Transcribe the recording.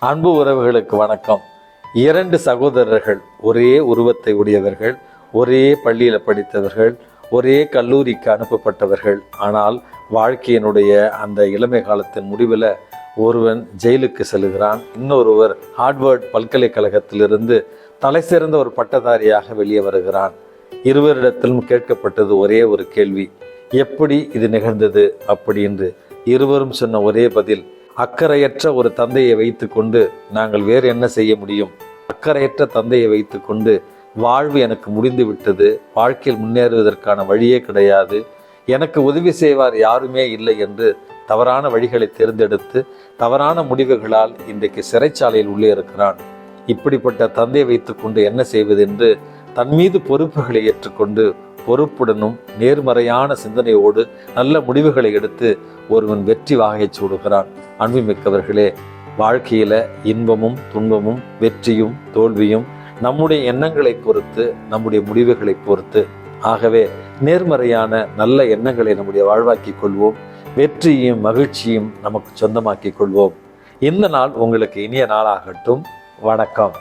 அன்பு உறவுகளுக்கு வணக்கம். 2 சகோதரர்கள், ஒரே உருவத்தை உடையவர்கள், ஒரே பள்ளியில் படித்தவர்கள், ஒரே கல்லூரிக்கு அனுப்பப்பட்டவர்கள். ஆனால் வாழ்க்கையினுடைய அந்த இளமை காலத்தின் முடிவில் ஒருவன் ஜெயிலுக்கு செல்கிறான், இன்னொருவர் ஹார்வர்ட் பல்கலைக்கழகத்திலிருந்து தலை சிறந்த ஒரு பட்டதாரியாக வெளியே வருகிறான். இருவரிடத்திலும் கேட்கப்பட்டது ஒரே ஒரு கேள்வி, எப்படி இது நிகழ்ந்தது அப்படி என்று. இருவரும் சொன்ன ஒரே பதில், அக்கறையற்ற ஒரு தந்தையை வைத்து கொண்டு நாங்கள் வேறு என்ன செய்ய முடியும்? அக்கறையற்ற தந்தையை வைத்து கொண்டு வாழ்வு எனக்கு முடிந்து விட்டது, வாழ்க்கையில் முன்னேறுவதற்கான வழியே கிடையாது, எனக்கு உதவி செய்வார் யாருமே இல்லை என்று தவறான வழிகளை தேர்ந்தெடுத்து தவறான முடிவுகளால் இன்றைக்கு சிறைச்சாலையில் உள்ளே இருக்கிறான். இப்படிப்பட்ட தந்தையை வைத்து கொண்டு என்ன செய்வது என்று தன் மீது பொறுப்புகளை ஏற்றுக்கொண்டு பொறுப்புடனும் நேர்மறையான சிந்தனையோடு நல்ல முடிவுகளை எடுத்து ஒருவன் வெற்றி வாகை சூடுகிறான். அன்புமிக்கவர்களே, வாழ்க்கையில இன்பமும் துன்பமும் வெற்றியும் தோல்வியும் நம்முடைய எண்ணங்களை பொறுத்து, நம்முடைய முடிவுகளை பொறுத்து. ஆகவே நேர்மறையான நல்ல எண்ணங்களை நம்முடைய வாழ்வாக்கிக் கொள்வோம். வெற்றியும் மகிழ்ச்சியும் நமக்கு சொந்தமாக்கிக் கொள்வோம். இந்த நாள் உங்களுக்கு இனிய நாளாகட்டும். வணக்கம்.